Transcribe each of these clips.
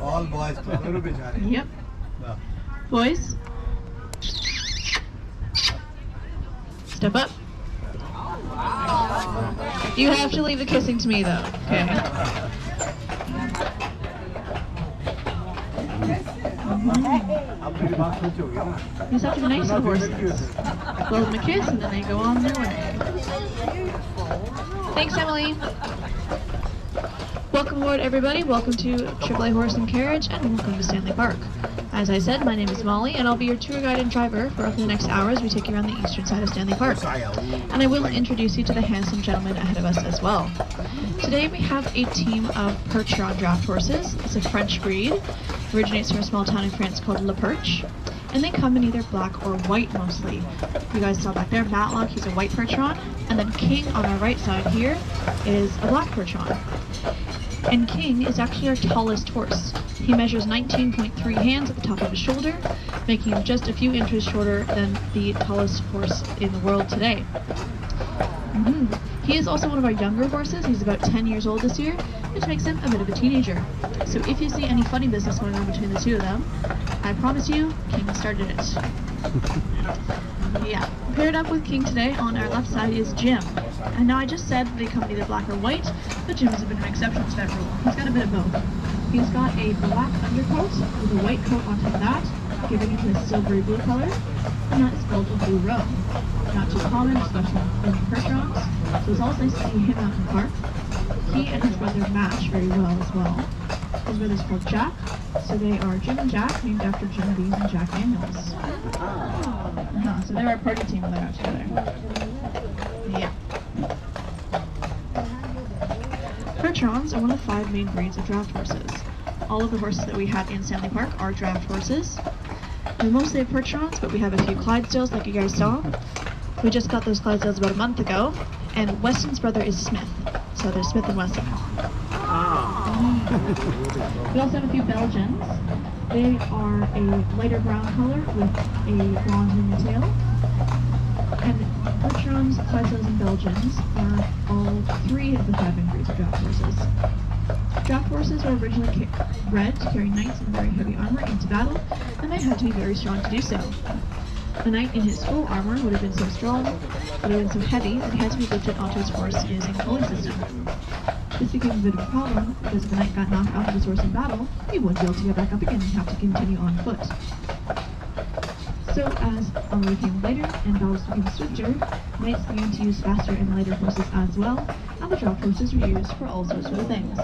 All boys. Yep. Boys. Step up. You have to leave the kissing to me though. Okay. You just have to be nice to the horses. Blow them a kiss and then they go on their way. Thanks, Emily. Welcome aboard, everybody. Welcome to AAA Horse and Carriage, and welcome to Stanley Park. As I said, my name is Molly, and I'll be your tour guide and driver for roughly the next hour as we take you around the eastern side of Stanley Park. And I will introduce you to the handsome gentleman ahead of us as well. Today we have a team of Percheron draft horses. It's a French breed. Originates from a small town in France called Le Perche. And they come in either black or white mostly. You guys saw back there, Matlock, he's a white Percheron. And then King on our right side here is a black Percheron. And King is actually our tallest horse. He measures 19.3 hands at the top of his shoulder, making him just a few inches shorter than the tallest horse in the world today. He is also one of our younger horses. He's about 10 years old this year, which makes him a bit of a teenager. So if you see any funny business going on between the two of them, I promise you, King started it. Yeah, paired up with King today on our left side is Jim. And now I just said they come either black or white, but Jim is a bit of an exception to that rule. He's got a bit of both. He's got a black undercoat with a white coat on top of that, giving it a silvery blue color, and that is called a blue roan. Not too common, especially in Percherons, so it's always nice to see him out in the park. He and his brother match very well as well. His brother's called Jack, so they are Jim and Jack, named after Jim Bees and Jack Daniels. So they're our party team when they're out together. Yeah. Percherons are one of 5 main breeds of draft horses. All of the horses that we have in Stanley Park are draft horses. We mostly have Percherons, but we have a few Clydesdales like you guys saw. We just got those Clydesdales about a month ago, and Weston's brother is Smith, so there's Smith and Weston. We also have a few Belgians. They are a lighter brown color with a blonde in the tail. And Percherons, Clydesdales, and Belgians are all 3 of the 5 main breeds of draft horses. Draft horses were originally bred to carry knights in very heavy armor into battle, and they had to be very strong to do so. A knight in his full armor would have been so strong, would have been so heavy, that he had to be lifted onto his horse using a pulley system. This became a bit of a problem, because if the knight got knocked off of his horse in battle, he wouldn't be able to get back up again and have to continue on foot. So as armor became lighter and battles became swifter, knights began to use faster and lighter horses as well, and the draft horses were used for all sorts of things.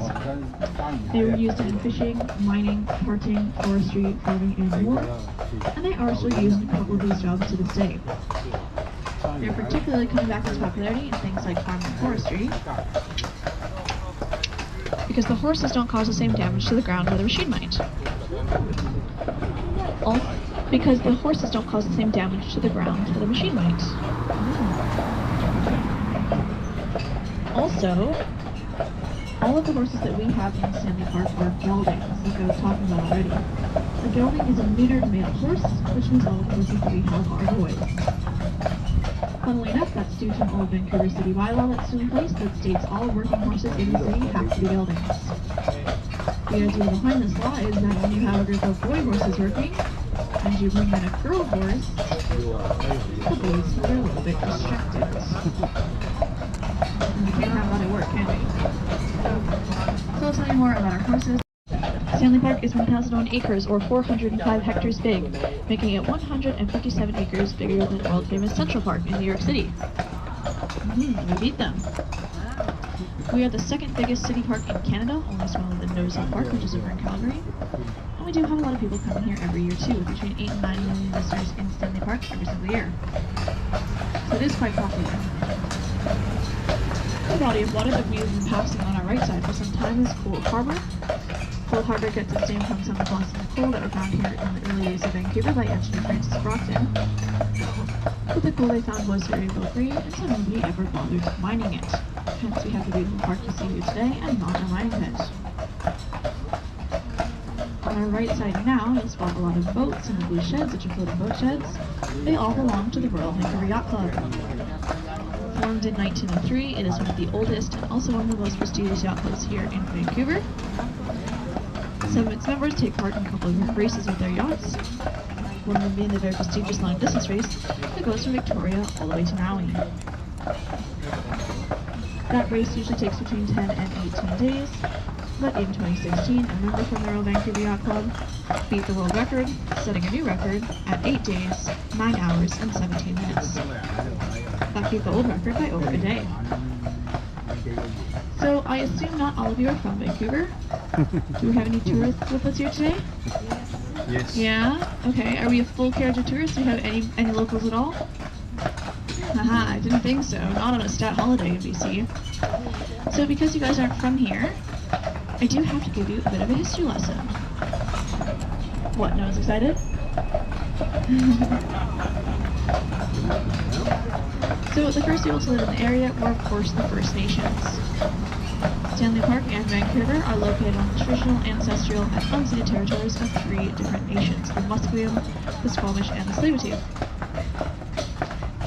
They were used in fishing, mining, carting, forestry, farming, and more, and they are still used in a couple of these jobs to this day. They're particularly coming back into popularity in things like farming and forestry, because the horses don't cause the same damage to the ground that a machine might. Because the horses don't cause the same damage to the ground that a machine might. Also, all of the horses that we have in Stanley Park are geldings, like I was talking about already. A gelding is a neutered male horse, which means all of the horses that we have are boys. Funnily enough, that's due to an old Vancouver city bylaw that's still in place that states all working horses in the city have to be geldings. The idea behind this law is that when you have a group of boy horses working, and you bring in a girl horse, the boys are a little bit distracted. And we can't have that at work, can we? So I'll tell you more about our horses. Stanley Park is 1,001 acres, or 405 hectares big, making it 157 acres bigger than world-famous Central Park in New York City. We beat them. We are the second biggest city park in Canada, only smaller than Naval Park, which is over in Calgary. And we do have a lot of people coming here every year too, between 8 and 9 million visitors in Stanley Park every single year. So it is quite popular. The body of water that we have been passing on our right side for some time is Cold Harbour. Cold Harbour gets its name from some of the Boston coal that were found here in the early days of Vancouver by Engineer Francis Brockton. But the coal they found was variable green, and so nobody ever bothered mining it. Hence we have the beautiful park you see here today, and not a mining pit. On our right side now, you'll spot a lot of boats and the blue sheds, which are floating boat sheds. They all belong to the Royal Vancouver Yacht Club. Formed in 1903, it is one of the oldest and also one of the most prestigious yacht clubs here in Vancouver. Some of its members take part in a couple of races with their yachts, one of them being the very prestigious long distance race that goes from Victoria all the way to Maui. That race usually takes between 10 and 18 days, but in 2016, a member from the Royal Vancouver Yacht Club beat the world record, setting a new record at 8 days, 9 hours, and 17 minutes. That beat the old record by over a day. So I assume not all of you are from Vancouver. Do we have any tourists with us here today? Yes. Yeah? Okay. Are we a full carriage of tourists? Do we have any locals at all? Haha, I didn't think so. Not on a stat holiday in BC. So because you guys aren't from here, I do have to give you a bit of a history lesson. What, no one's excited? So the first people to live in the area were of course the First Nations. Stanley Park and Vancouver are located on the traditional, ancestral, and unceded territories of 3 different nations, the Musqueam, the Squamish, and the Tsleil-Waututh.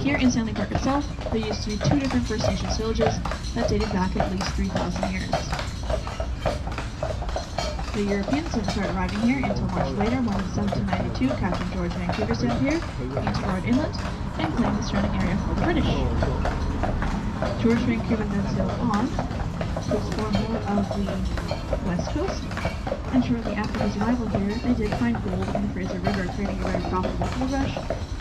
Here in Stanley Park itself, there used to be 2 different First Nations villages that dated back at least 3,000 years. The Europeans didn't start arriving here until much later, when in 1792 Captain George Vancouver sailed here into Gerard Inlet and claimed the surrounding area for the British. George Vancouver then sailed on to explore more of the west coast, and shortly after his arrival here, they did find gold in the Fraser River, creating a very profitable gold rush,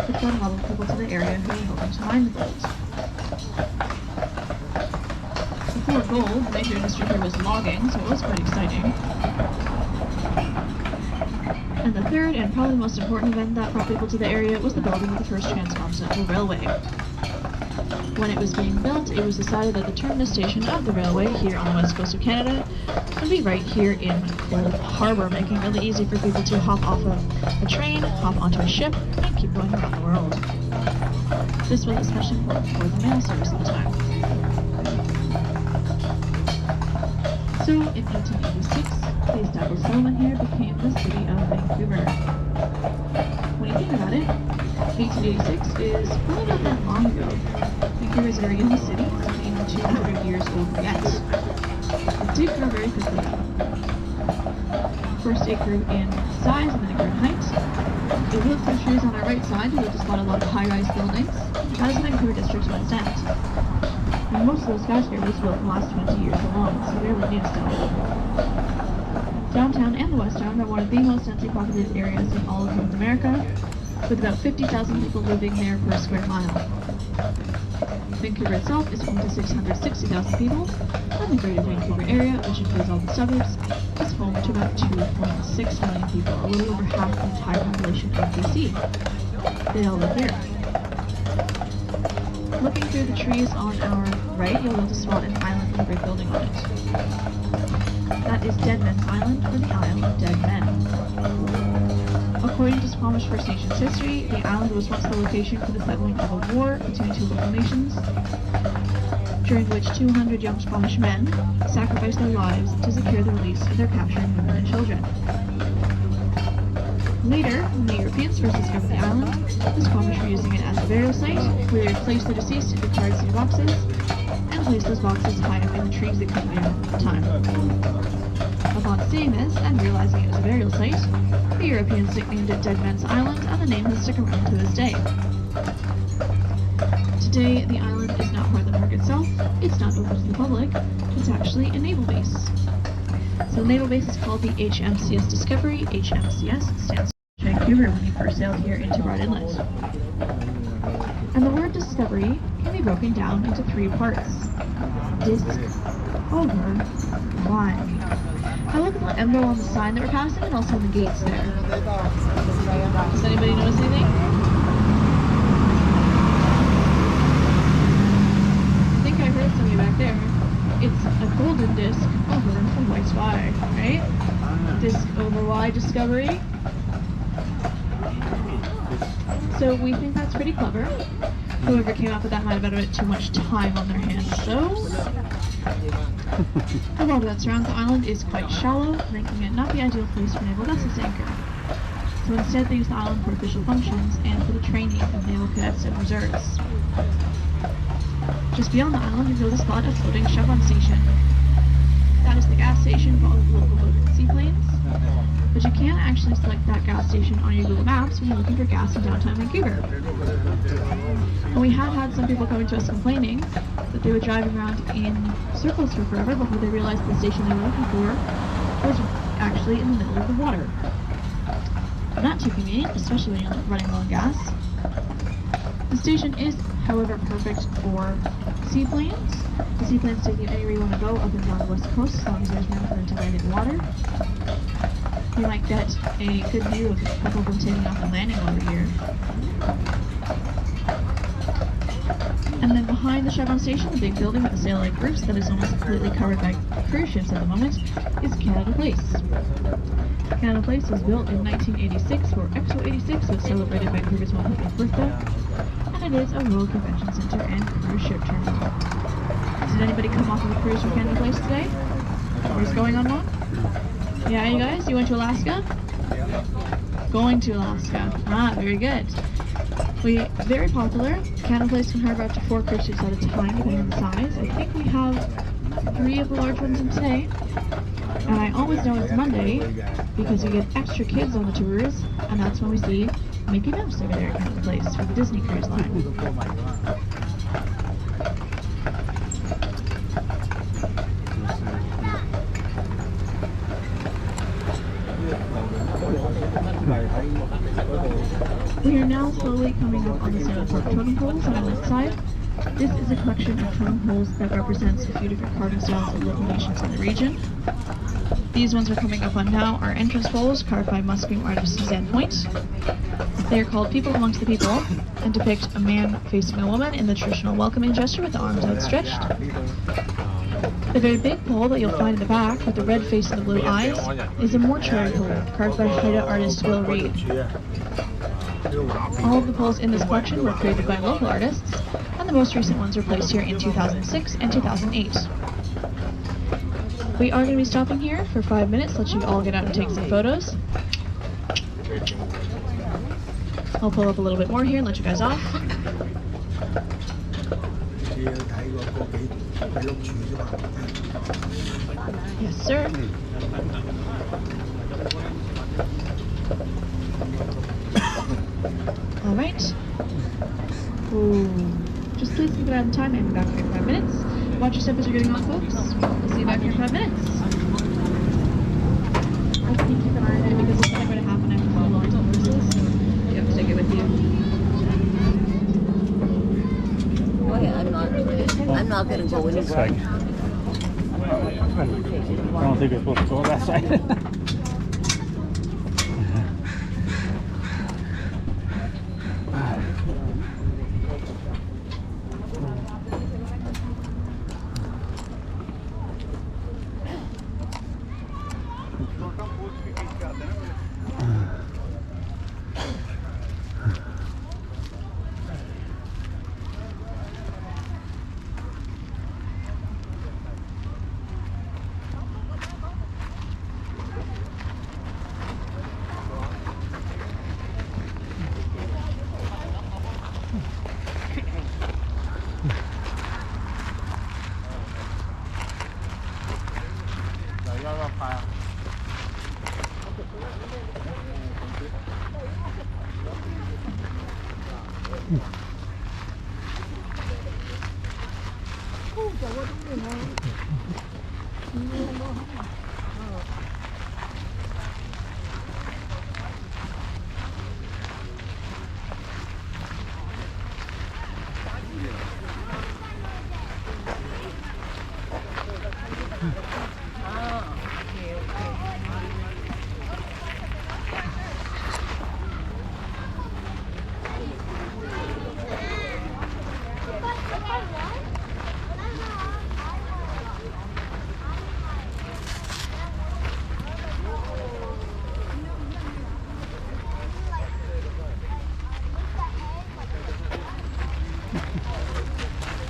which brought a lot of people to the area who were hoping to mine the gold. Before gold, the major industry here was logging, so it was quite exciting. And the third, and probably the most important event that brought people to the area was the building of the first transcontinental railway. When it was being built, it was decided that the terminus station of the railway here on the west coast of Canada would be right here in Cold Harbor, making it really easy for people to hop off of a train, hop onto a ship, and keep going around the world. This was especially important for the mail service at the time. So, in 1886, the established settlement here became the city of Vancouver. When you think about it, 1886 is really not that long ago. Vancouver is a very young city, it's not even 200 years old yet. It did grow very quickly though. First it grew in size and then it grew in height. If you look at the trees on our right side, you'll just spot a lot of high-rise buildings. That is the Vancouver district to an extent. And most of those skyscrapers built in the last 20 years alone, so they're really new still. Downtown and the West Town are one of the most densely populated areas in all of North America, with about 50,000 people living there per square mile. Vancouver itself is home to 660,000 people, and the Greater Vancouver area, which includes all the suburbs, is home to about 2.6 million people, a little over half the entire population of BC. They all live here. Looking through the trees on our right, you'll be able to spot an island with a brick building on it. That is Dead Men's Island, or the Isle of Dead Men. According to Squamish First Nations history, the island was once the location for the settling of a war between 2 local nations, during which 200 young Squamish men sacrificed their lives to secure the release of their captured women and children. Later, when the Europeans first discovered the island, the Squamish were using it as a burial site, where they placed the deceased into cardboard boxes, and placed those boxes high up in the trees that couldn't be at the time. Upon seeing this, and realizing it was a burial site, the Europeans nicknamed it Dead Men's Island, and the name has stuck around to this day. Today, the island is not part of the park itself, it's not open to the public, it's actually a naval base. So the naval base is called the HMCS Discovery. HMCS stands for Vancouver when he first sailed here into Gerard Inlet. And the word discovery can be broken down into 3 parts. Discover. Why? Have a look at the emblem on the sign that we're passing and also on the gates there. Does anybody notice anything? I think I heard somebody back there. It's a golden disc over a white sky, right? Disc over why discovery? So we think that's pretty clever. Whoever came up with that might have had a bit too much time on their hands, so... The water that surrounds the island is quite shallow, making it not the ideal place for naval vessels to anchor. So instead they use the island for official functions and for the training of naval cadets and reserves. Just beyond the island, you will spot a floating Chevron station. That is the gas station for all the local boat and seaplanes. But you can't actually select that gas station on your Google Maps when you're looking for gas in downtown Vancouver. And we have had some people coming to us complaining that they were driving around in circles for forever before they realized the station they were looking for was actually in the middle of the water. Not too convenient, especially when you're running low on gas. The station is, however, perfect for seaplanes. The seaplanes take you anywhere you want to go up and down the west coast as long as there's room for them to land in water. You might get a good view of a couple of them taking off and landing over here. And then behind the Chevron station, the big building with the sail-like roofs that is almost completely covered by cruise ships at the moment, is Canada Place. Canada Place was built in 1986 for Expo 86, which celebrated Vancouver's 100th birthday, and it is a World Convention Center and cruise ship terminal. Did anybody come off of a cruise from Canada Place today? What's going on one? Yeah, you guys? You went to Alaska? Going to Alaska. Ah, very good. Very popular. Canada Place can harbor up to 4 cruise ships at a time, depending on the size. I think we have 3 of the large ones in today. And I always know it's Monday because we get extra kids on the tours, and that's when we see Mickey Mouse over there at Canada Place for the Disney Cruise Line. We are now slowly coming up on the Stanley Park totem poles on the left side. This is a collection of totem poles that represents a few different carving styles of local nations in the region. These ones we're coming up on now are entrance poles carved by Musqueam artist Suzanne Point. They are called People Amongst the People and depict a man facing a woman in the traditional welcoming gesture with the arms outstretched. The very big pole that you'll find in the back with the red face and the blue eyes is a mortuary pole carved by Haida artist Will Reed. All of the poles in this collection were created by local artists, and the most recent ones were placed here in 2006 and 2008. We are going to be stopping here for 5 minutes, let you all get out and take some photos. I'll pull up a little bit more here and let you guys off. Yes, sir. All right. Ooh. Just please keep it out in time and be back here in 5 minutes. Watch your step as you're getting on, folks. We'll see you back here in 5 minutes. I think keep an eye on it because it's only going to happen after 12 hours on horses, so you have to take it with you. Oh yeah, I'm not going to go any further. I don't think we're supposed to go that side.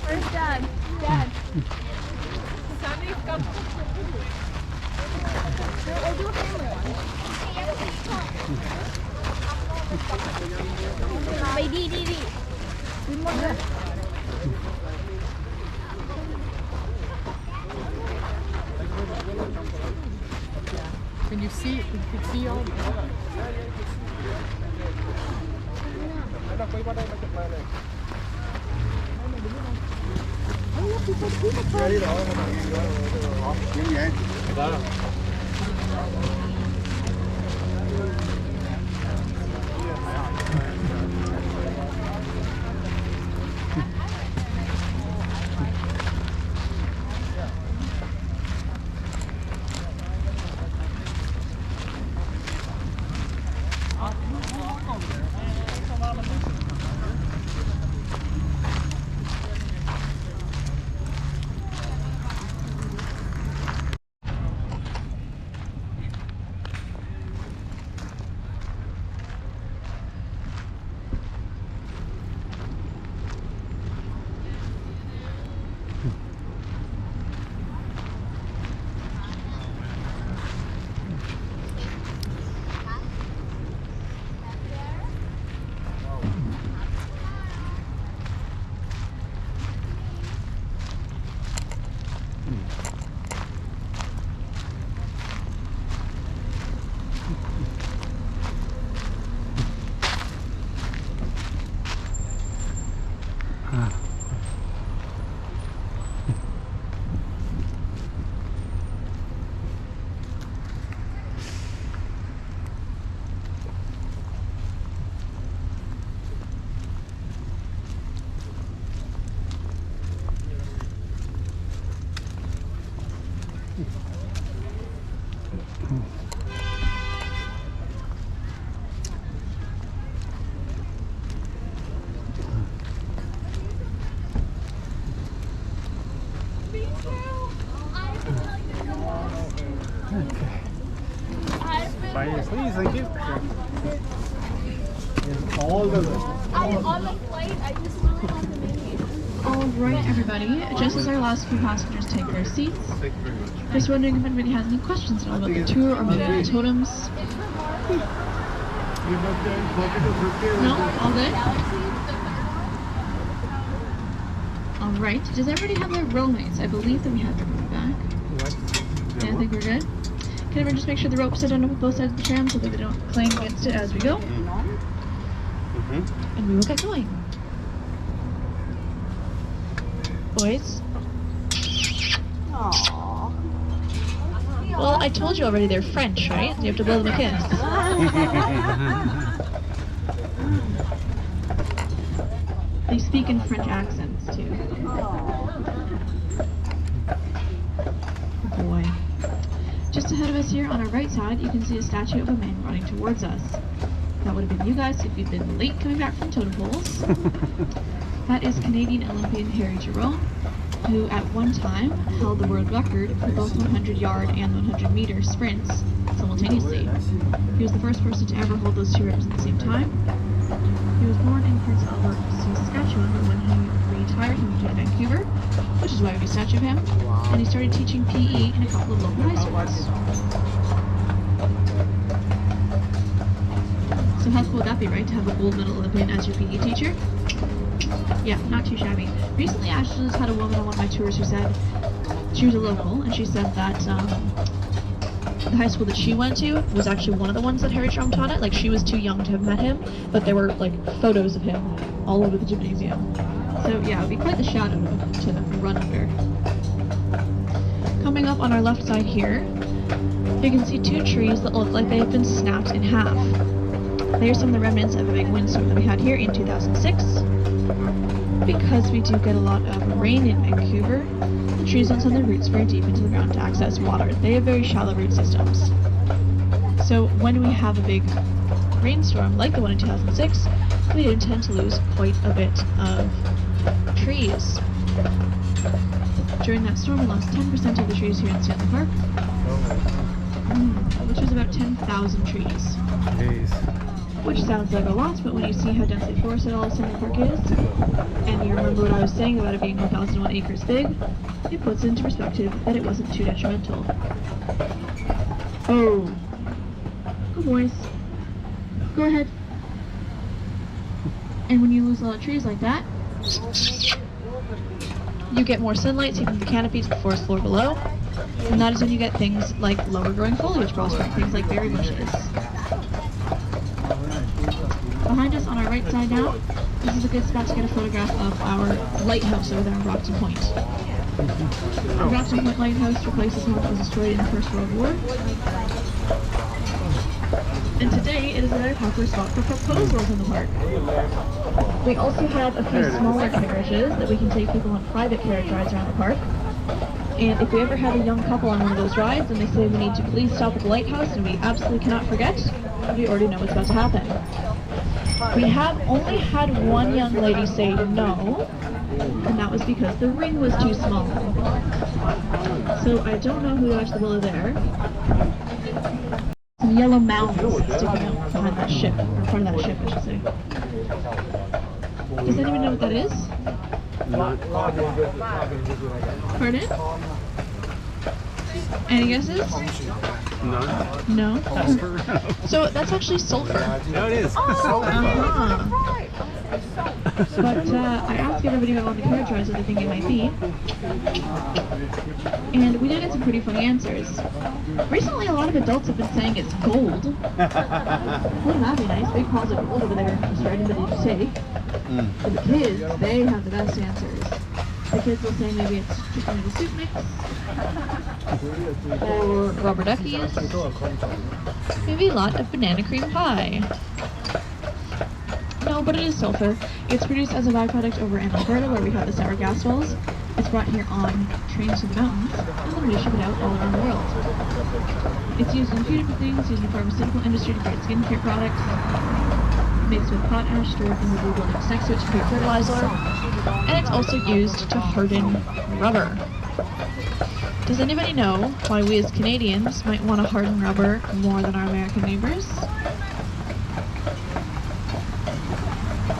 Where's Dad? Dad. Somebody's got Can you see? You can see all. Please, thank you. Alright everybody, just as our last few passengers take their seats, just wondering if anybody has any questions at all about the tour or maybe the totems. No? All good? Alright, does everybody have their rollmates? I believe that we have them back. Yeah, I think we're good. Can everyone just make sure the ropes are done up with both sides of the tram so that they don't clang against it as we go? And we will get going. Boys? Aww. Well, I told you already they're French, right? You have to blow them a kiss. They speak in French accents, too. Oh boy. Just ahead of us here on our right side, you can see a statue of a man running towards us. That would have been you guys if you'd been late coming back from totem poles. That is Canadian Olympian Ervin Gerard, who at one time held the world record for both 100-yard and 100-meter sprints simultaneously. He was the first person to ever hold those two records at the same time. He was born in Prince Albert, Saskatchewan, but when he retired, he moved to Vancouver, which is why we have a statue of him, and he started teaching PE in a couple of local high schools. So how cool would that be, right, to have a gold medal Olympian as your PE teacher? Yeah, not too shabby. Recently, I just had a woman on one of my tours who said, she was a local, and she said that the high school that she went to was actually one of the ones that Harry Trump taught at. Like, she was too young to have met him, but there were, like, photos of him all over the gymnasium. So, yeah, it would be quite the shadow to run under. Coming up on our left side here, you can see two trees that look like they have been snapped in half. They are some of the remnants of a big windstorm that we had here in 2006. Because we do get a lot of rain in Vancouver, the trees don't send their roots very deep into the ground to access water. They have very shallow root systems. So when we have a big rainstorm like the one in 2006, we do tend to lose quite a bit of trees. During that storm, we lost 10% of the trees here in Stanley Park, which was about 10,000 trees. Jeez. Which sounds like a lot, but when you see how densely forested all of Stanley Park is, and you remember what I was saying about it being 1,001 acres big, it puts into perspective that it wasn't too detrimental. Oh. Good boys. Go ahead. And when you lose a lot of trees like that, you get more sunlight taking the canopy to the forest floor below, And that is when you get things like lower growing foliage prospering, things like berry bushes. Behind us on our right side now, this is a good spot to get a photograph of our lighthouse over there on Brockton Point. The Brockton Point Lighthouse replaces one that was destroyed in the First World War. And today it is a very popular spot for proposals in the park. We also have a few smaller carriages that we can take people on private carriage rides around the park. And if we ever have a young couple on one of those rides and they say we need to please stop at the lighthouse and we absolutely cannot forget, we already know what's about to happen. We have only had one young lady say no, and that was because the ring was too small. So I don't know who dodged the bullet there. Some yellow mounds sticking out behind that ship, or in front of that ship, I should say. Does anyone know what that is? Pardon? Any guesses? None. No? So that's actually sulfur. No, it is. But I asked everybody about the carriage rides what they think it might be. And we did get some pretty funny answers. Recently, a lot of adults have been saying it's gold. Wouldn't that be nice? Big piles of gold over there just for anybody to take. But the kids, they have the best answers. The kids will say maybe it's chicken noodle soup mix, or rubber duckies, maybe a lot of banana cream pie. No, but it is sulfur. It's produced as a byproduct over in Alberta, where we have the sour gas wells. It's brought here on trains to the mountains, and then we ship it out all around the world. It's used in a few different things, used in the pharmaceutical industry to create skincare products, mixed with potash, stored in the buildings next to it to create fertilizer, and it's also used to harden rubber. Does anybody know why we as Canadians might want to harden rubber more than our American neighbors?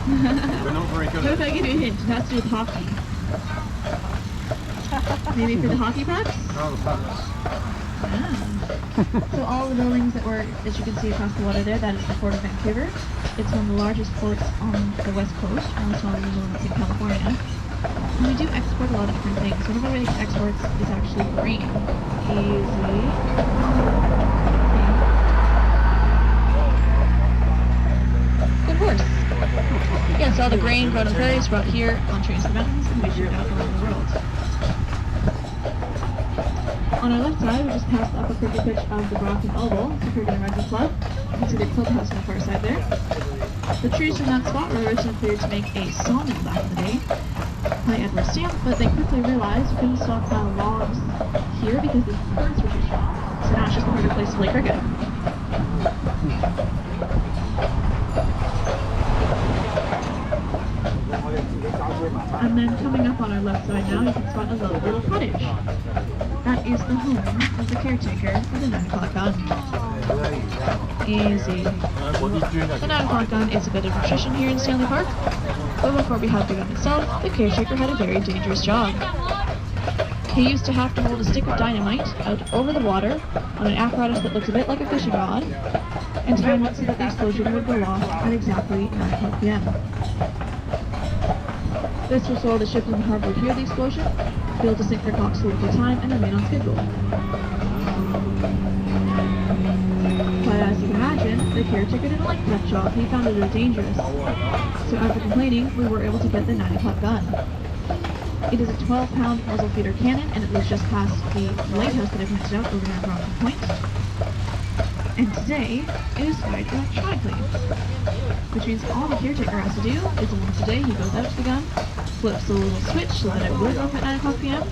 We're not very good What at if I give you a hint? It has to do with hockey. Maybe for the hockey pucks? So all the buildings that you can see across the water there, that is the Port of Vancouver. It's one of the largest ports on the west coast, and it's one of the ones in California. And we do export a lot of different things. One of our biggest exports is actually grain. Easy. Good horse. Yeah, so all the grain grown on the prairies brought here on trains to the mountains and we ship it out around the world. On our left side, we just passed the upper crooked pitch of the Brockton Oval, the Cricket and Rugby Club. You can see the clubhouse on the far side there. The trees from that spot were originally cleared to make a sawmill back in the day by Edward Stamp, but they quickly realized we couldn't stockpile logs here because the birds were too strong. So now it's just a perfect place to play cricket. And then coming up on our left side now, you can spot a lovely little cottage. That is the home of the caretaker of the 9 o'clock gun. Easy. The 9 o'clock gun is a bit of a tradition here in Stanley Park, but before we had the gun itself, the caretaker had a very dangerous job. He used to have to hold a stick of dynamite out over the water on an apparatus that looks a bit like a fishing rod, and time it so that the explosion would go off at exactly 9 o'clock p.m. This was so the ships in the harbor would hear the explosion, be able to sync their clocks to local time, and remain on schedule. But as you can imagine, the caretaker didn't like that job. He found it dangerous. So after complaining, we were able to get the 9 o'clock gun. It is a 12-pound muzzle feeder cannon, and it was just past the lighthouse that I pointed out over near Brockton Point. And today, it is fired electronically, which means all the caretaker has to do is once a day he goes out to the gun, flips the little switch so that it will go off at 9 o'clock p.m.,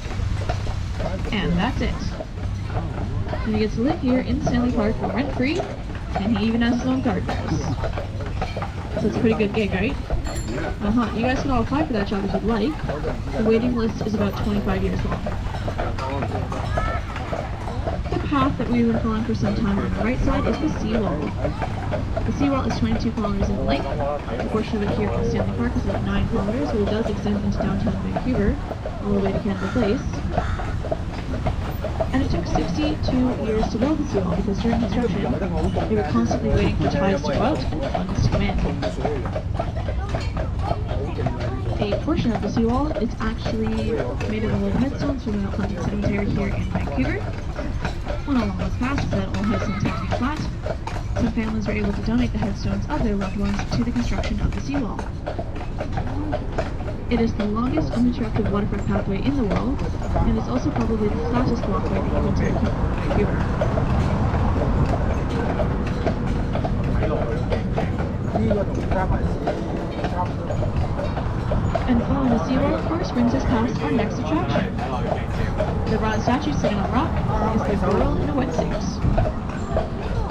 and that's it. And he gets to live here in Stanley Park rent-free, and he even has his own gardeners. So it's a pretty good gig, right? You guys can all apply for that job if you'd like. The waiting list is about 25 years long. The path that we've been following for some time on the right side is the Seawall. The Seawall is 22 kilometers in length. A portion of it here in Stanley Park is about 9 kilometers, but it does extend into downtown Vancouver, all the way to Canada Place. And it took 62 years to build the Seawall because during construction, they were constantly waiting for tides to go out and funds to come in. a portion of the seawall. It's actually made of a lot of headstones from the Olympian cemetery here in Vancouver. When all was passed, that all headstones had to be flat. Some families were able to donate the headstones of their loved ones to the construction of the seawall. It is the longest uninterrupted waterfront pathway in the world, and is also probably the flattest walkway equal to the people of Vancouver. And following the seawall, of course, brings us past our next attraction. The bronze statue sitting on rock is the girl in a wetsuit.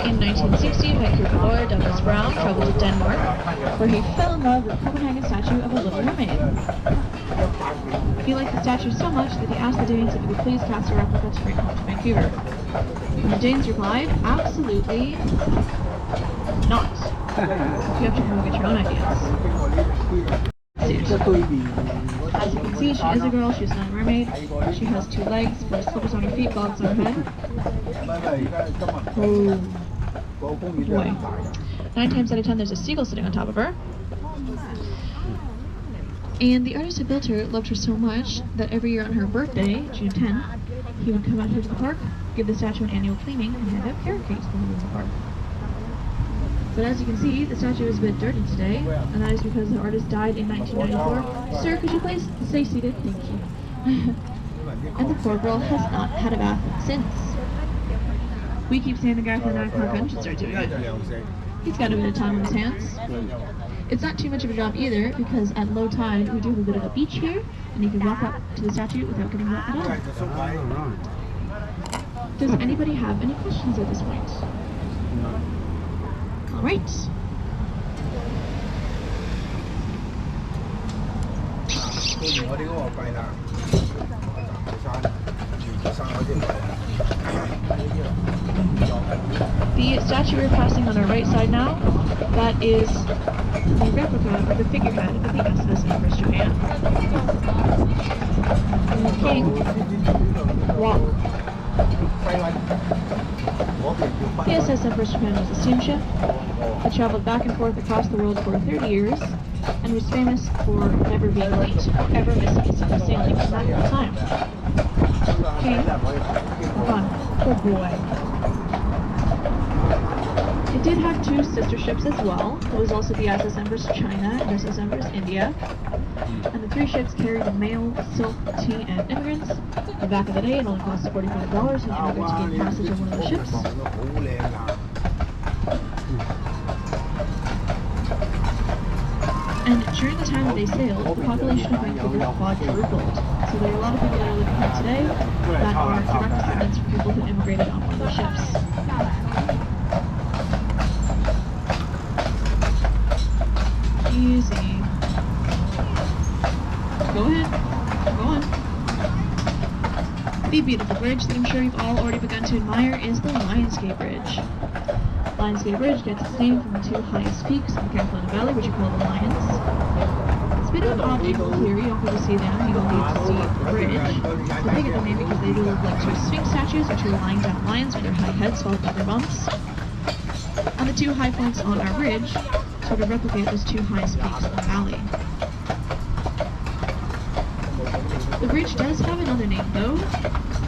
In 1960, Vancouver lawyer Douglas Brown traveled to Denmark, where he fell in love with the Copenhagen statue of a Little Mermaid. He liked the statue so much that he asked the Danes if he would please cast a replica to bring home to Vancouver. And the Danes replied, absolutely not. You have to come up with your own ideas. As you can see, she is a girl, she's not a mermaid. She has 2 legs, 4 slippers on her feet, goggles on her head. Oh boy. 9 times out of 10 there's a seagull sitting on top of her. And the artist who built her loved her so much that every year on her birthday, June 10th, he would come out here to the park, give the statue an annual cleaning, and hand out carrot cakes when he was in the park. But as you can see, the statue is a bit dirty today, and that is because the artist died in 1994. Sir, could you please stay seated? Thank you. And the poor girl has not had a bath since. We keep saying the guy from the 9 o'clock gun should start doing it. He's got a bit of time on his hands. It's not too much of a job either, because at low tide we do have a bit of a beach here, and you can walk up to the statue without getting wet at all. Does anybody have any questions at this point? Alright. The statue we're passing on our right side now, that is the replica of the figurehead of the SS Empress Joanna. And the king walked. The SS Empress Japan was a steamship that traveled back and forth across the world for 30 years and was famous for never being late or ever missing a single sailing from that whole time. Okay, hold on. Good boy. It did have 2 sister ships as well. There was also the SS Empress China and SS Empress India. And the 3 ships carried mail, silk, tea, and immigrants. And back in the day, it only cost $45 in order to gain passage on one of the ships. And during the time that they sailed, the population of Vancouver quadrupled. So there are a lot of people that are living here today that are direct descendants from people who immigrated on one of those ships. Easy. Go ahead. Go on. The beautiful bridge that I'm sure you've all already begun to admire is the Lionsgate Bridge. Lionsgate Bridge gets its name from the 2 highest peaks in the Carolina Valley, which are called the Lions. It's a bit of an odd angle here. You don't get to see them, you don't get to see the bridge. But they get the name because they do look like 2 Sphinx statues, which are lying down lions with their high heads followed by their bumps. And the 2 high points on our bridge sort of replicate those 2 highest peaks in the valley. The bridge does have another name though.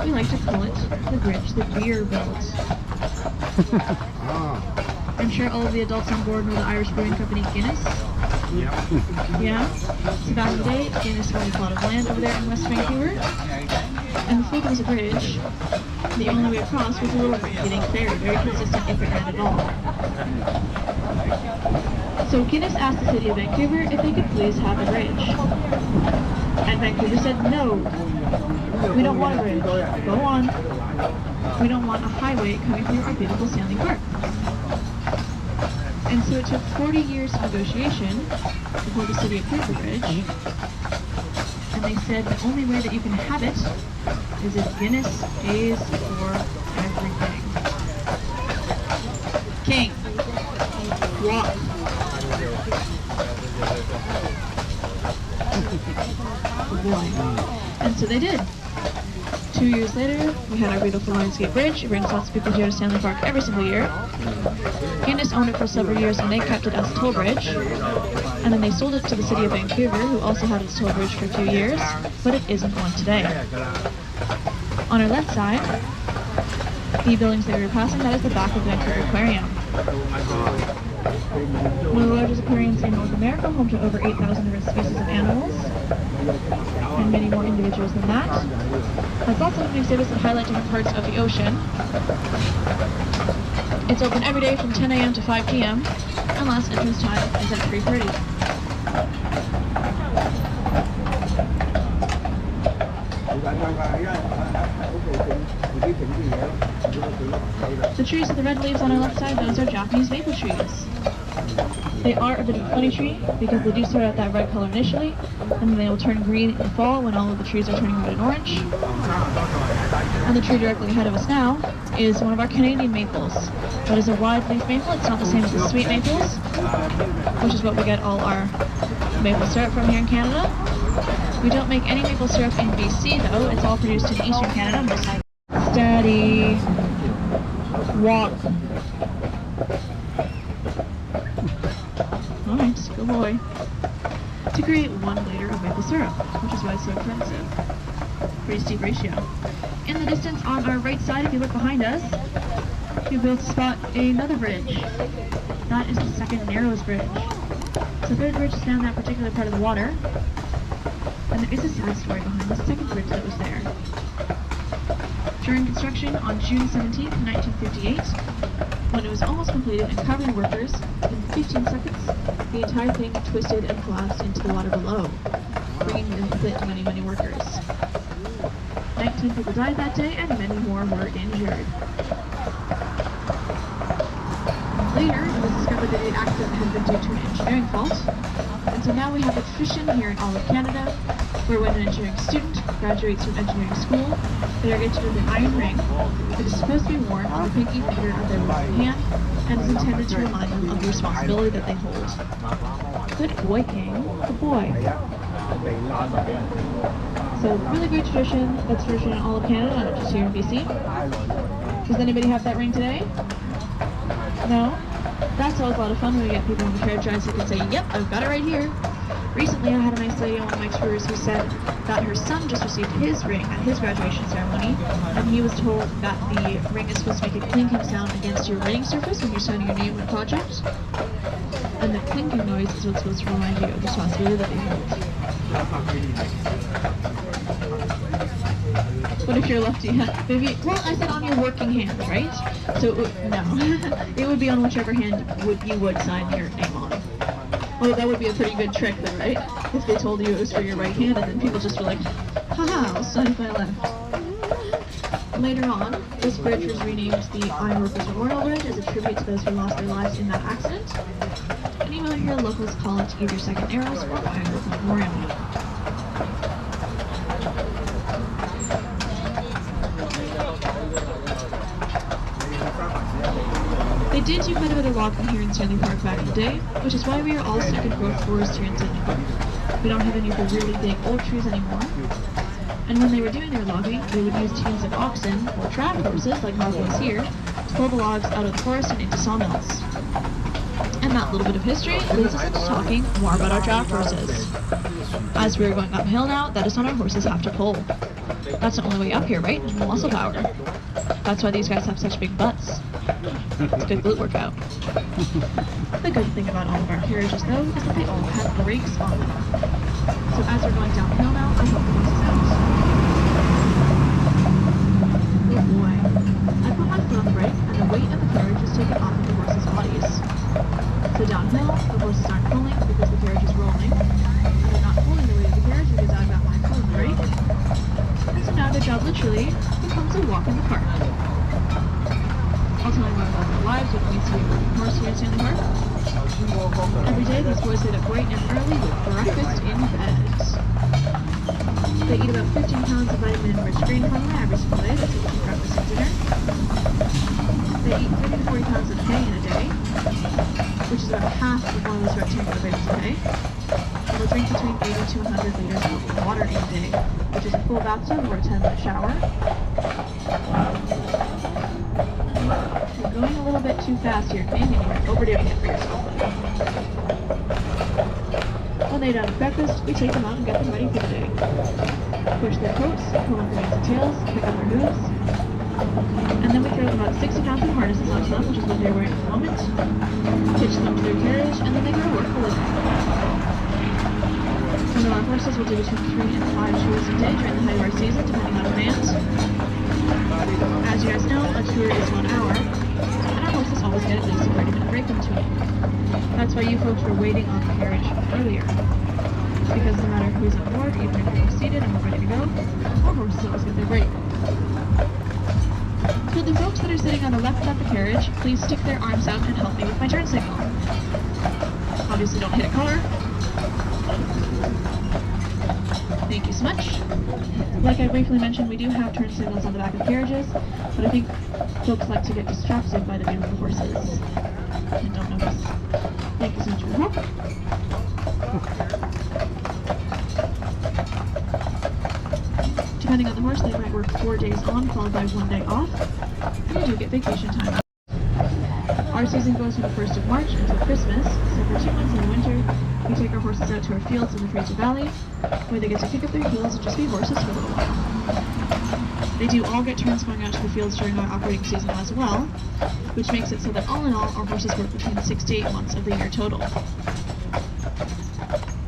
We like to call it the bridge the beer built. I'm sure all of the adults on board know the Irish brewing company Guinness. Yeah? So back in the day, Guinness owned a plot of land over there in West Vancouver. And before there was a bridge, the only way across was a road getting very consistent if it ran at all. So Guinness asked the city of Vancouver if they could please have a bridge. And Vancouver said, no, we don't want a bridge. Go on. We don't want a highway coming through our beautiful Stanley Park. And so it took 40 years of negotiation before the city approved the bridge. And they said the only way that you can have it is if Guinness pays for everything. King. Walk. Boy. And so they did. 2 2 years later, we had our beautiful landscape bridge. It brings lots of people here to Stanley Park every single year. Guinness owned it for several years and they kept it as a toll bridge. And then they sold it to the city of Vancouver, who also had its toll bridge for a few years, but it isn't one today. On our left side, the buildings that we were passing, that is the back of Vancouver Aquarium. One of the largest aquariums in North America, home to over 8,000 different species of animals, and many more individuals than that. Has lots of different exhibits that highlight different parts of the ocean. It's open every day from 10 a.m. to 5 p.m. and last entrance time is at 3:30. The trees with the red leaves on our left side, those are Japanese maple trees. They are a bit of a funny tree because they do start out that red color initially, and then they will turn green in the fall when all of the trees are turning red and orange. And the tree directly ahead of us now is one of our Canadian maples. That is a wide leaf maple. It's not the same as the sweet maples, which is what we get all our maple syrup from here in Canada. We don't make any maple syrup in BC though. It's all produced in eastern Canada. Most steady walk. Alright, good boy. To create 1 liter of maple syrup, which is why it's so expensive. Pretty steep ratio. In the distance on our right side, if you look behind us, you'll be able to spot another bridge. That is the second narrows bridge. So the third bridge is down that particular part of the water. And there is a sad story behind the second bridge that was there. During construction on June 17th, 1958, when it was almost completed and covering workers, in 15 seconds, the entire thing twisted and collapsed into the water below, bringing with it many, many workers. 19 people died that day and many more were injured. Later, it was discovered that the accident had been due to an engineering fault, and so now we have a tradition here in all of Canada where when an engineering student graduates from engineering school, they are gifted with an iron ring that is supposed to be worn on the pinky finger of their right hand and is intended to remind them of the responsibility that they hold. Good boy, King. Good boy. So, really great tradition. That's tradition in all of Canada, not just here in BC. Does anybody have that ring today? No? That's always a lot of fun when we get people on the carriage rides who can say, yep, I've got it right here. Recently, I had a nice lady on one of my tours who said that her son just received his ring at his graduation ceremony, and he was told that the ring is supposed to make a clinking sound against your writing surface when you're signing your name on a project. And the clinking noise is what's supposed to remind you of the responsibility that they hold. What if you're lefty? Maybe, well, I said on your working hand, right? So, no. It would be on whichever hand you would sign your name on. Well, that would be a pretty good trick though, right? If they told you it was for your right hand and then people just were like, haha, I'll sign with my left. Later on, this bridge was renamed the Ironworkers Memorial Bridge as a tribute to those who lost their lives in that accident. And you will hear locals call it either Second Arrows or Ironworkers Memorial. They did do quite a bit of walking here in Stanley Park back in the day, which is why we are all stuck in growth forest here in Stanley Park. We don't have any of the really big old trees anymore. And when they were doing their logging, they would use teams of oxen, or draft horses, like Naval is here, to pull the logs out of the forest and into sawmills. And that little bit of history leads us into talking more about our draft horses. As we're going uphill now, that is when our horses have to pull. That's the only way up here, right? Muscle power. That's why these guys have such big butts. It's a good glute workout. The good thing about all of our carriages, though, is that they all have brakes on them. So as we're going downhill now, I hope the horses out. Oh boy. I put my foot on the brake, and the weight of the carriage is taken off of the horses' bodies. So downhill, the horses aren't pulling because the carriage is rolling, and they're not pulling the weight of the carriage because I've got my foot on the brake. And so now their job literally becomes a walk in the park. I'll tell you more about their lives, what it means to be a working horse here in Stanley Park. Every day, these boys get up bright and early with breakfast in bed. They eat about 15 pounds of vitamin-enriched green formula every single day. That's what we eat breakfast and dinner. They eat 30 to 40 pounds of hay in a day, which is about half of one of those rectangular bags of hay. will drink between 80 to 100 liters of water a day, which is a full bathtub or a 10-minute shower. You're going a little bit too fast here, King, and you're overdoing it for yourself. When they're done with breakfast, we take them out and get them ready for the day. Push their coats, pull up their manes and tails, pick up their hooves, and then we throw about 60 pounds of harnesses onto them, which is what they're wearing at the moment, hitch them to their carriage, and then they go to work for the day. Some of our horses will do between 3 and 5 tours a day during the height of our season, depending on demand. As you guys know, a tour is 1 hour, and our horses always get at least a 30-minute break in between. That's why you folks were waiting on the carriage earlier. Because no matter who's on board, even if you're seated and we're ready to go, our horses always get their break. So the folks that are sitting on the left side of the carriage, please stick their arms out and help me with my turn signal. Obviously don't hit a car. Thank you so much. Like I briefly mentioned, we do have turn signals on the back of carriages, but I think folks like to get distracted by the beautiful horses and don't notice. Thank you so much for the help. Depending on the horse, they might work 4 days on, followed by 1 day off. And you do get vacation time. Our season goes from the 1st of March until Christmas, so for 2 months in the winter, we take our horses out to our fields in the Fraser Valley, where they get to pick up their heels and just be horses for a little while. They do all get turns going out to the fields during our operating season as well, which makes it so that all in all, our horses work between 6 to 8 months of the year total.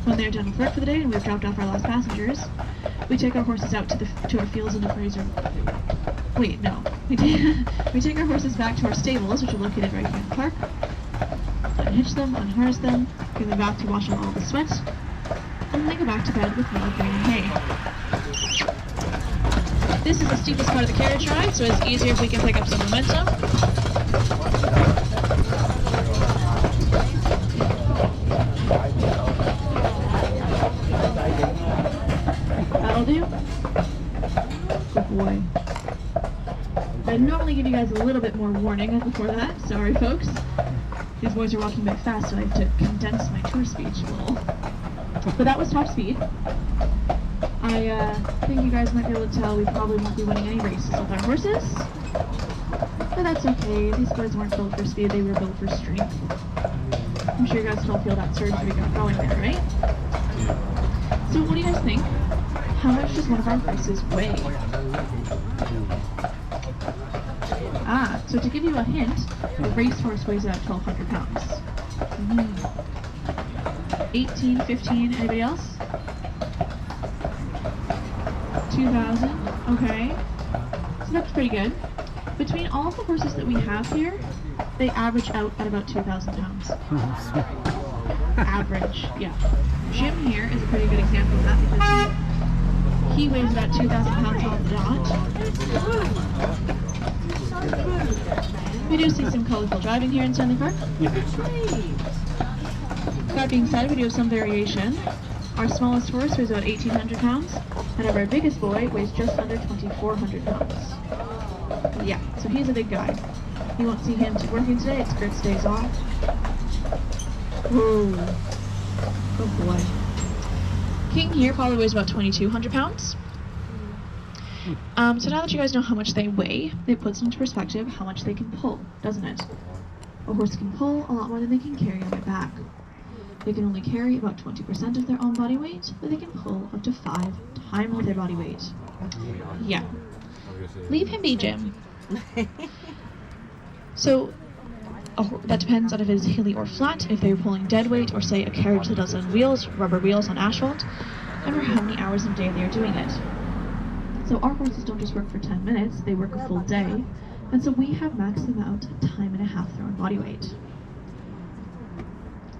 When they're done with work for the day and we've dropped off our last passengers, we take our horses out to our fields in the Fraser. Wait, no. We take our horses back to our stables, which are located right here in the park. Unhitch them, unharness them, give them back to wash out all the sweat, and then they go back to bed with more green hay. This is the steepest part of the carriage ride, so it's easier if we can pick up some momentum. That'll do. Good boy. I'd normally give you guys a little bit more warning before that. Sorry, folks. These boys are walking a bit fast, so I have to condense my tour speech a little. But that was top speed. I think you guys might be able to tell we probably won't be winning any races with our horses. But that's okay. These boys weren't built for speed, they were built for strength. I'm sure you guys still feel that surge we got going there, right? So what do you guys think? How much does one of our horses weigh? So to give you a hint, a racehorse weighs about 1,200 pounds. 18, 15, anybody else? 2,000, okay. So that's pretty good. Between all of the horses that we have here, they average out at about 2,000 pounds. Average, yeah. Jim here is a pretty good example of that because he weighs about 2,000 pounds on the dot. We do see some colorful driving here in Stanley Park. That being said, we do have some variation. Our smallest horse weighs about 1,800 pounds, and our biggest boy weighs just under 2,400 pounds. Yeah, so he's a big guy. You won't see him working today, it's Grit's days off. Whoa. Good boy. King here probably weighs about 2,200 pounds. So now that you guys know how much they weigh, it puts into perspective how much they can pull, doesn't it? A horse can pull a lot more than they can carry on their back. They can only carry about 20% of their own body weight, but they can pull up to 5 times their body weight. Yeah. Leave him be, Jim. So, that depends on if it's hilly or flat, if they're pulling dead weight, or say a carriage that does on wheels, rubber wheels on asphalt, and for how many hours a day they are doing it. So our horses don't just work for 10 minutes, they work a full day, and so we have maxed out time and a half their own body weight.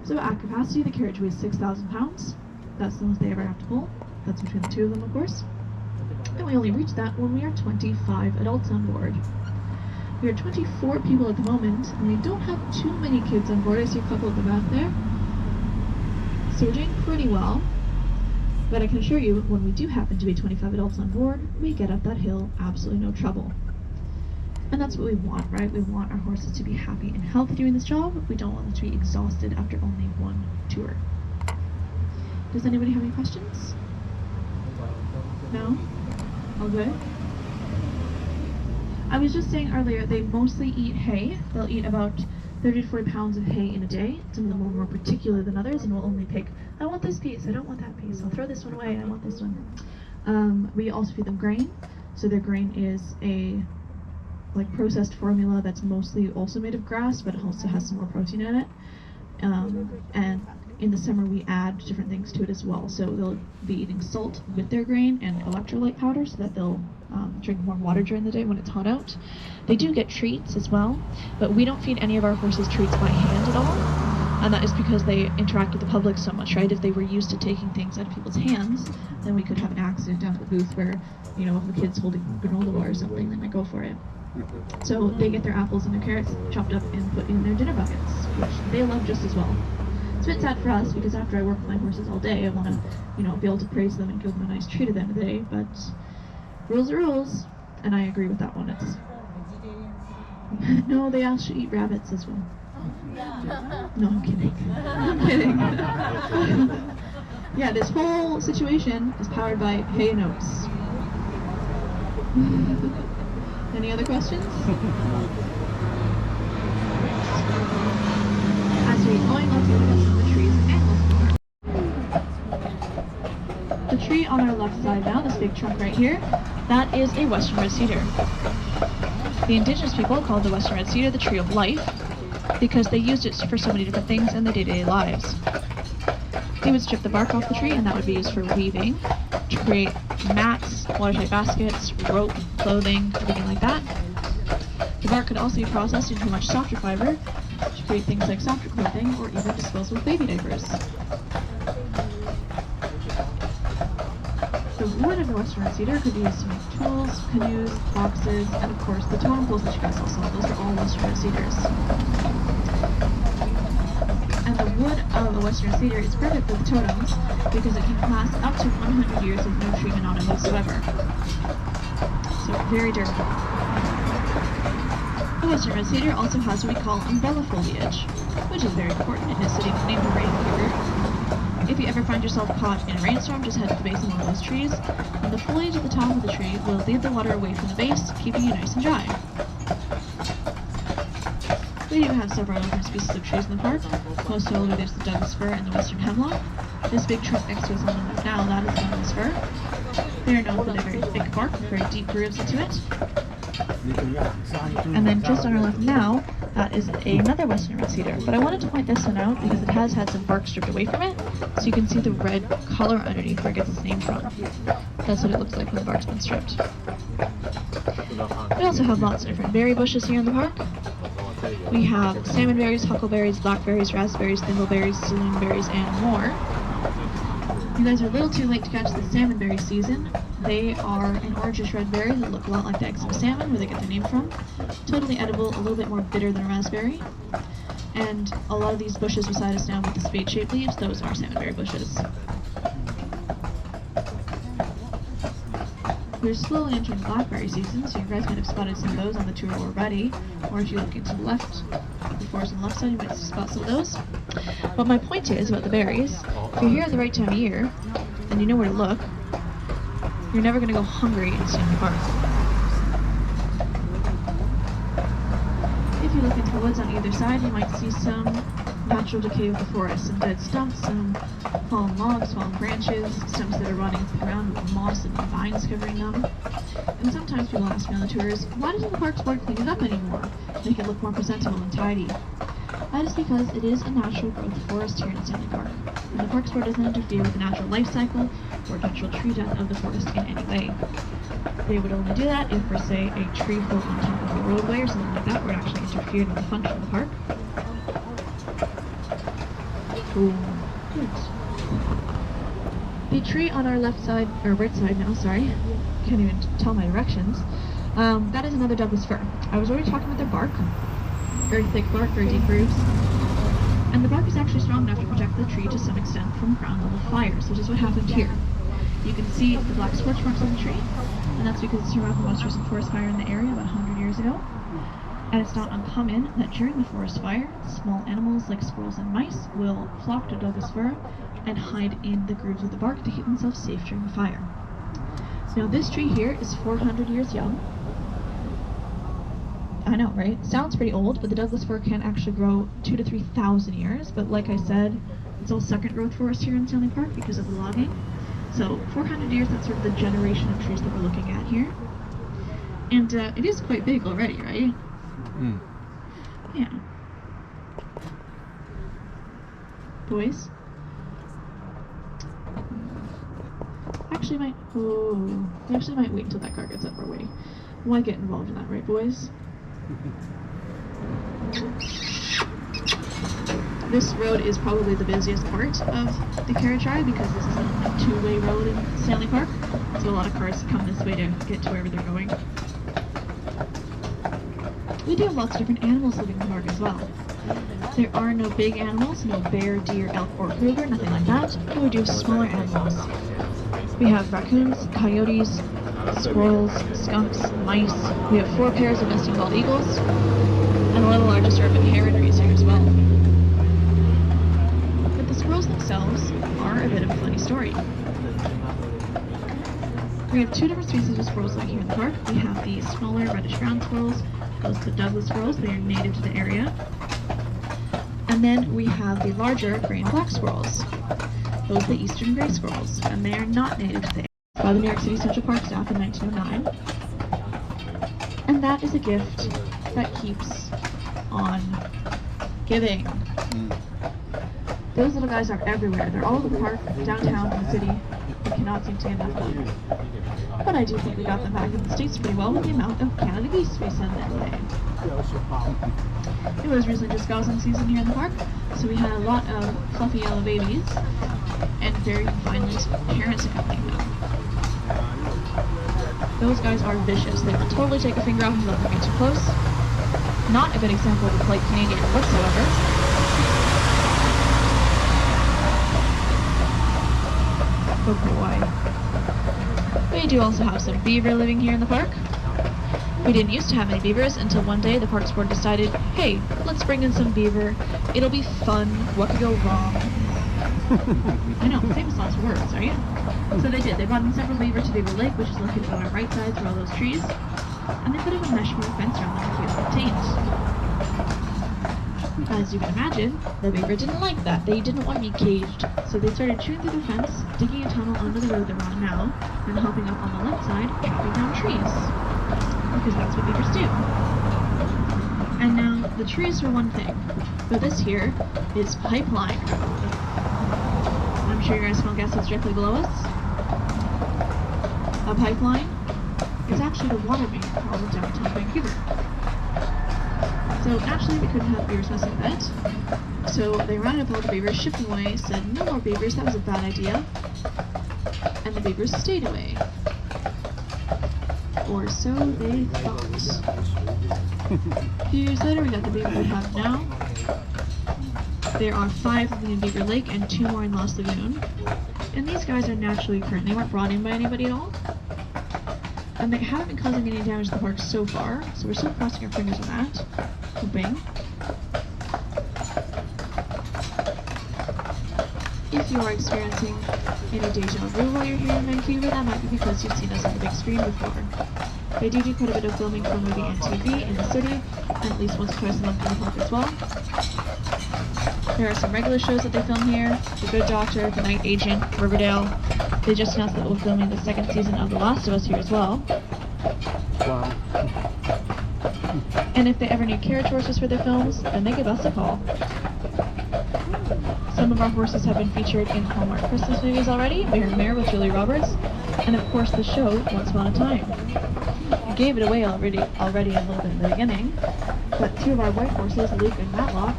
So at capacity, the carriage weighs 6,000 pounds. That's the most they ever have to pull. That's between the two of them, of course. And we only reach that when we are 25 adults on board. We are 24 people at the moment, and we don't have too many kids on board. I see a couple at the back there. So we're doing pretty well. But I can assure you, when we do happen to be 25 adults on board, we get up that hill absolutely no trouble. And that's what we want, right? We want our horses to be happy and healthy doing this job. We don't want them to be exhausted after only one tour. Does anybody have any questions? No? All good? I was just saying earlier, they mostly eat hay. They'll eat about 30 to 40 pounds of hay in a day. Some of them are more particular than others and will only pick, I want this piece, I don't want that piece, I'll throw this one away, I want this one. We also feed them grain. So their grain is a processed formula that's mostly also made of grass, but it also has some more protein in it. And in the summer we add different things to it as well. So they'll be eating salt with their grain and electrolyte powder so that they'll drink more water during the day when it's hot out. They do get treats as well, but we don't feed any of our horses treats by hand at all. And that is because they interact with the public so much, right? If they were used to taking things out of people's hands, then we could have an accident down at the booth where, you know, if a kid's holding granola bar or something, they might go for it. So they get their apples and their carrots chopped up and put in their dinner buckets, which they love just as well. It's a bit sad for us because after I work with my horses all day, I want to, you know, be able to praise them and give them a nice treat at the end of the day, but rules are rules, and I agree with that one. It's no, they also eat rabbits as well. No, I'm kidding. I'm kidding. Yeah, this whole situation is powered by hay and oats. Any other questions? As we going, let's look at some of the trees and animals. The tree on our left side now, this big trunk right here, that is a western red cedar. The indigenous people called the western red cedar the tree of life because they used it for so many different things in their day-to-day lives. They would strip the bark off the tree, and that would be used for weaving, to create mats, watertight baskets, rope, clothing, everything like that. The bark could also be processed into much softer fiber to create things like softer clothing or even disposable baby diapers. The wood of the western red cedar could be used to make tools, canoes, boxes, and of course the totem poles that you guys all saw. Those are all western red cedars. And the wood of a western cedar is perfect for the totems because it can last up to 100 years with no treatment on it whatsoever. So very durable. The western red cedar also has what we call umbrella foliage, which is very important in a city named Vancouver. If you ever find yourself caught in a rainstorm, just head to the base of one of those trees, and the foliage at the top of the tree will lead the water away from the base, keeping you nice and dry. We do have several different species of trees in the park. Most notably there's the Douglas fir and the western hemlock. This big trunk next to us on the left now, that is Douglas fir. They are known for their very thick bark with very deep grooves into it. And then just on our left now, that is another western red cedar. But I wanted to point this one out because it has had some bark stripped away from it, so you can see the red color underneath where it gets its name from. That's what it looks like when the bark's been stripped. We also have lots of different berry bushes here in the park. We have salmonberries, huckleberries, blackberries, raspberries, thimbleberries, saloonberries, and more. You guys are a little too late to catch the salmonberry season. They are an orangish red berry that look a lot like the eggs of a salmon, where they get their name from. Totally edible, a little bit more bitter than a raspberry. And a lot of these bushes beside us now with the spade-shaped leaves, those are salmonberry bushes. We're slowly entering the blackberry season, so you guys might have spotted some of those on the tour already. Or if you look into the left, the forest on the left side, you might spot some of those. But my point is about the berries, if you're here at the right time of year, and you know where to look, you're never going to go hungry in Stanley Park. If you look into the woods on either side, you might see some natural decay of the forest, some dead stumps, some fallen logs, fallen branches, stumps that are rotting around with moss and vines covering them. And sometimes people ask me on the tours, why doesn't the Parks Board clean it up anymore? Make it look more presentable and tidy. That is because it is a natural growth forest here in Stanley Park, and the Parks Board doesn't interfere with the natural life cycle or natural tree death of the forest in any way. They would only do that if, for say, a tree fell on top of a roadway or something like that, where it actually interfered with the function of the park. Cool. Good. The tree on our left side, or right side now, sorry, can't even tell my directions, that is another Douglas fir. I was already talking about their bark. Very thick bark, very deep grooves. And the bark is actually strong enough to protect the tree to some extent from ground level fires, which is what happened here. You can see the black scorch marks on the tree, and that's because it survived the most recent forest fire in the area about 100 years ago. And it's not uncommon that during the forest fire, small animals like squirrels and mice will flock to Douglas fir and hide in the grooves of the bark to keep themselves safe during the fire. Now this tree here is 400 years young. I know, right? Sounds pretty old, but the Douglas fir can actually grow 2,000 to 3,000 years. But like I said, it's all second growth forest here in Stanley Park because of the logging. So 400 years, that's sort of the generation of trees that we're looking at here. And it is quite big already, right? Mm. Yeah. Boys? Actually might wait until that car gets up our way. Why get involved in that, right, boys? This road is probably the busiest part of the carriage ride because this is a two-way road in Stanley Park. So a lot of cars come this way to get to wherever they're going. We do have lots of different animals living in the park as well. There are no big animals, no bear, deer, elk, or cougar, nothing like that, but we do have smaller animals. We have raccoons, coyotes, squirrels, skunks, mice. We have 4 pairs of nesting bald eagles, and one of the largest urban heronries here as well. But the squirrels themselves are a bit of a funny story. We have 2 different species of squirrels living here in the park. We have the smaller reddish-brown squirrels, those are the Douglas squirrels, they are native to the area. And then we have the larger gray and black squirrels. Those are the eastern gray squirrels, and they are not native to the area. By the New York City Central Park staff in 1909. And that is a gift that keeps on giving. Those little guys are everywhere. They're all over the park, downtown, in the city. We cannot seem to get enough of them. But I do think we got them back in the States pretty well with the amount of Canada geese we send their way. It was recently just gosling season here in the park, so we had a lot of fluffy yellow babies and very finely parents accompanying them. Those guys are vicious. They will totally take a finger off and let them get too close. Not a good example of a polite Canadian whatsoever. Oh boy. We do also have some beaver living here in the park. We didn't used to have any beavers until one day the Parks Board decided, hey, let's bring in some beaver. It'll be fun. What could go wrong? I know, famous last words, right? So they did. They brought in several beaver to Beaver Lake, which is located on our right side through all those trees. And they put up a mesh fence around them to keep them contained. As you can imagine, the beaver didn't like that. They didn't want to be caged. So they started chewing through the fence, digging a tunnel under the road they're on now, and hopping up on the left side, chopping down trees. Because that's what beavers do. And now, the trees are one thing, but this here is pipeline road. I'm sure you guys can guess what's directly below us. A pipeline is actually the water main for all of downtown Vancouver. So naturally we couldn't have beavers messing with it. So they rounded up all the beavers, shipped them away, said no more beavers, that was a bad idea. And the beavers stayed away. Or so they thought. A few years later we got the beaver we have now. There are 5 living in Beaver Lake and 2 more in Lost Lagoon. And these guys are naturally occurring. They weren't brought in by anybody at all. And they haven't been causing any damage to the park so far, so we're still crossing our fingers on that. Hoping. If you are experiencing any deja vu while you're here in Vancouver, that might be because you've seen us on the big screen before. They do quite a bit of filming for movie and TV in the city, and at least once or twice a month in the park as well. There are some regular shows that they film here. The Good Doctor, The Night Agent, Riverdale. They just announced that we're filming the 2nd season of The Last of Us here as well. Wow. And if they ever need carriage horses for their films, then they give us a call. Some of our horses have been featured in Hallmark Christmas movies already. Mare with Julia Roberts. And of course the show, Once Upon a Time. We gave it away already a little bit in the beginning, but 2 of our white horses, Luke and Matlock,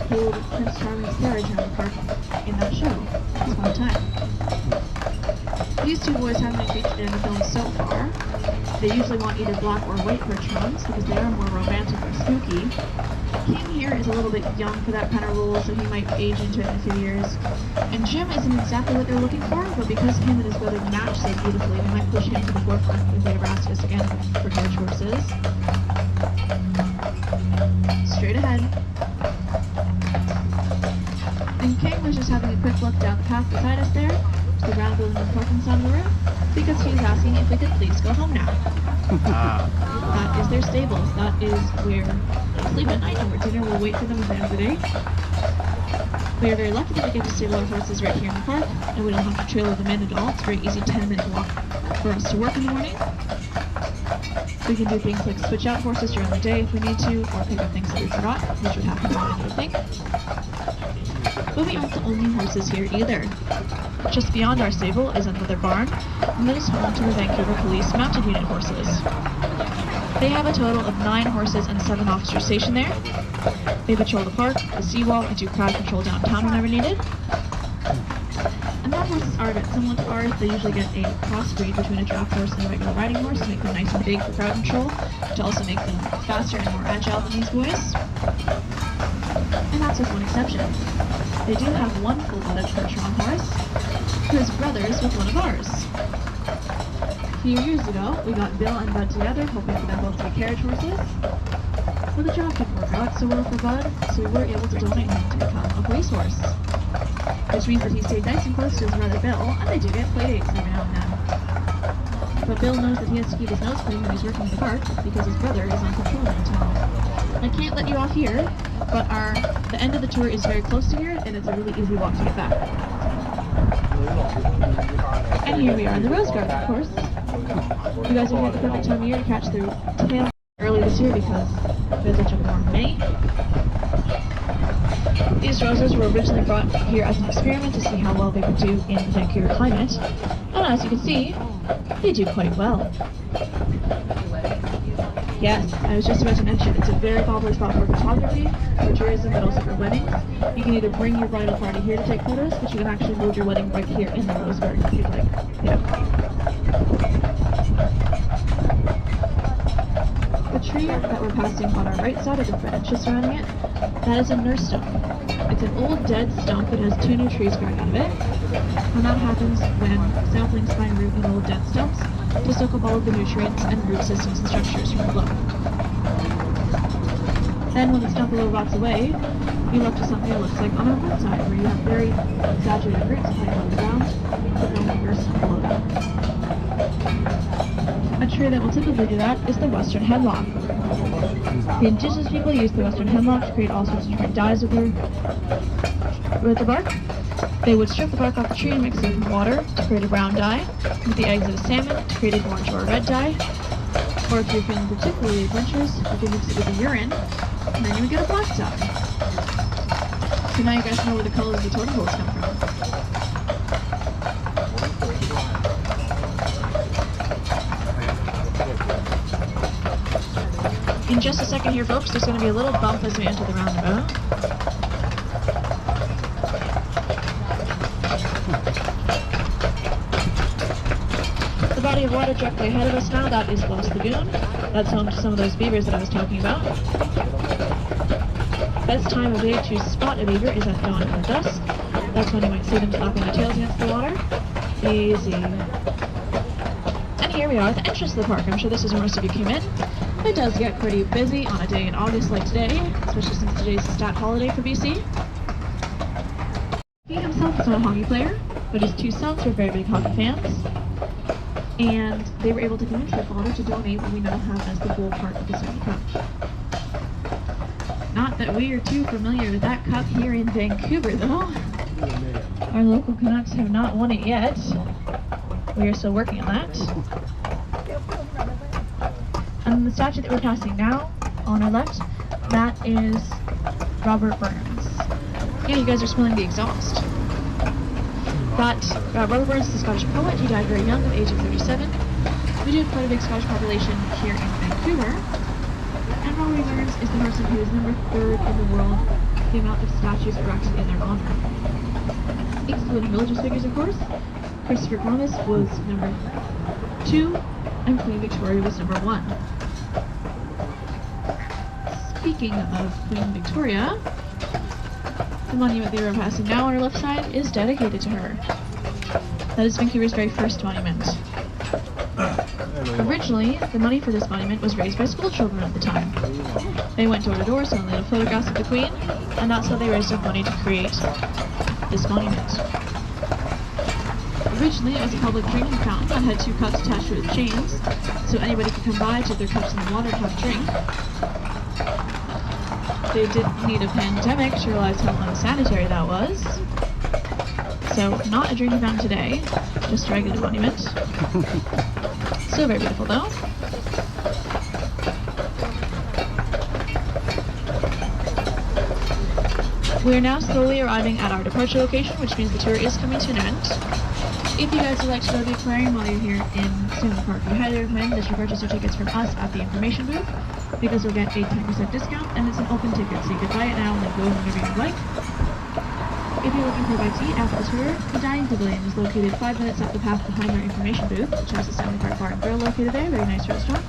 pulled Prince Charming's carriage around the park in that show, Once Upon a Time. These 2 boys haven't been featured in the film so far. They usually want either black or white percherons because they are more romantic or spooky. King here is a little bit young for that kind of role, so he might age into it in a few years. And Jim isn't exactly what they're looking for, but because him and his brother match so beautifully, they might push him to the forefront if they ever ask us again for carriage horses. straight ahead. And King was just having a quick look down the path beside us there, to the round building and parking side of the room, because he was asking if we could please go home now. That is their stables. That is where they sleep at night and where dinner will wait for them at the end of the day. We are very lucky that we get to stable our horses right here in the park, and we don't have to trailer them in at all. It's a very easy 10-minute walk for us to work in the morning. We can do things like switch out horses during the day if we need to, or pick up things that we forgot, which would happen more than you would think. But we aren't the only horses here either. Just beyond our stable is another barn, and that is home to the Vancouver Police Mounted Unit horses. They have a total of 9 horses and 7 officers stationed there. They patrol the park, the seawall, and do crowd control downtown whenever needed. And that horses are a bit similar to ours. They usually get a crossbreed between a draft horse and a regular riding horse to make them nice and big for crowd control, to also make them faster and more agile than these boys. And that's with one exception. They do have one full-blooded Percheron horse, who is brothers with one of ours. A few years ago, we got Bill and Bud together, hoping for them both to be carriage horses. But the job didn't work out so well for Bud, so we were able to donate him to become a racehorse. Which means that he stayed nice and close to his brother Bill, and they do get playdates every now and then. But Bill knows that he has to keep his nose clean when he's working in the park, because his brother is on patrol in town. I can't let you off here, but the end of the tour is very close to here, and it's a really easy walk to get back. And here we are in the Rose Garden, of course. You guys are here at the perfect time of year to catch the tail early this year because it's such a warm May. These roses were originally brought here as an experiment to see how well they would do in the Vancouver climate, and as you can see, they do quite well. Yes, I was just about to mention, it's a very popular spot for photography, for tourism, but also for weddings. You can either bring your bridal party here to take photos, but you can actually hold your wedding right here in the Rose Garden if you'd like. Yeah. The tree that we're passing on our right side of the branches surrounding it, that is a nurse stump. It's an old dead stump that has 2 new trees growing out of it. And that happens when saplings find root in old dead stumps to soak up all of the nutrients and root systems and structures from below. Then when the stump below rots away, you're left with something that looks like on our front side, where you have very exaggerated roots hanging on the ground, but no longer stump below that. A tree that will typically do that is the western hemlock. The indigenous people use the western hemlock to create all sorts of different dyes with the bark. They would strip the bark off the tree and mix it with water to create a brown dye, with the eggs of a salmon to create a orange or a red dye. Or if you're feeling particularly adventurous, you can mix it with the urine, and then you would get a black dye. So now you guys know where the colors of the totem poles come from. In just a second here, folks, there's going to be a little bump as we enter the roundabout. The body of water directly ahead of us now, that is Lost Lagoon. That's home to some of those beavers that I was talking about. Best time of day to spot a beaver is at dawn or dusk. That's when you might see them flapping their tails against the water. Easy. And here we are at the entrance to the park. I'm sure this is where most of you came in. It does get pretty busy on a day in August like today, especially since today's a stat holiday for BC. He himself is not a hockey player, but his 2 sons were very big hockey fans, and they were able to convince their father to donate what we now have as the gold part of the Stanley Cup. Not that we are too familiar with that cup here in Vancouver, though. Our local Canucks have not won it yet. We are still working on that. And the statue that we're passing now, on our left, that is Robert Burns. Yeah, you guys are smelling the exhaust. But Robert Burns is a Scottish poet. He died very young, at the age of 37. We do have quite a big Scottish population here in Vancouver. And Robert Burns is the person who is number 3rd in the world, the amount of statues erected in their honor. Excluding religious figures, of course. Christopher Columbus was number 2, and Queen Victoria was number 1. Speaking of Queen Victoria, the monument they were passing now on our left side is dedicated to her. That is Vancouver's very first monument. Originally, the money for this monument was raised by school children at the time. They went door to door selling little photographs of the Queen, and that's how they raised enough money to create this monument. Originally, it was a public drinking fountain that had 2 cups attached to its chains, so anybody could come by, dip their cups in the water, and have a drink. They didn't need a pandemic to realize how unsanitary that was. So, not a drinking fountain today, just a regular monument. Still very beautiful though. We are now slowly arriving at our departure location, which means the tour is coming to an end. If you guys would like to go to the aquarium while you're here in Stanley Park, we highly recommend that you purchase your tickets from us at the information booth, because you'll get a 10% discount, and it's an open ticket, so you can buy it now and then go whenever you like. If you're looking for a bite to eat after the tour, the dining pavilion is located 5 minutes up the path behind our information booth, which has the Stanley Park Bar and Grill located there, very nice restaurant.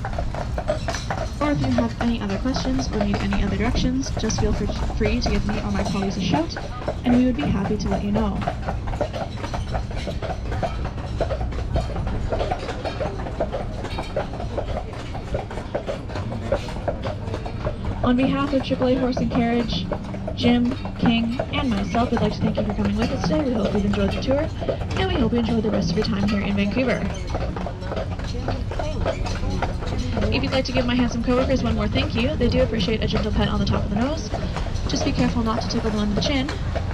Or if you have any other questions or need any other directions, just feel free to give me or my colleagues a shout, and we would be happy to let you know. On behalf of AAA Horse and Carriage, Jim, King, and myself, we'd like to thank you for coming with us today. We hope you've enjoyed the tour, and we hope you enjoy the rest of your time here in Vancouver. If you'd like to give my handsome coworkers one more thank you, they do appreciate a gentle pet on the top of the nose. Just be careful not to tickle them under the chin,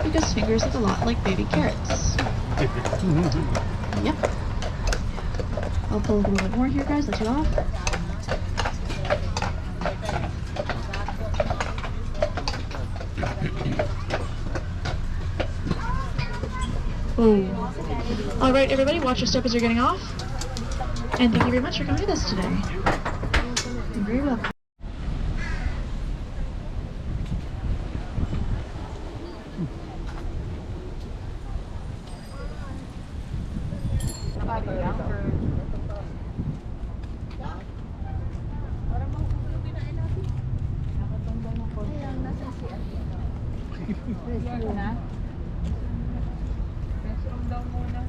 because fingers look a lot like baby carrots. Yep. I'll pull a little bit more here, guys, let you off. Oh. Alright, everybody, watch your step as you're getting off. And thank you very much for coming with us today. You're very welcome. Restroom daw muna.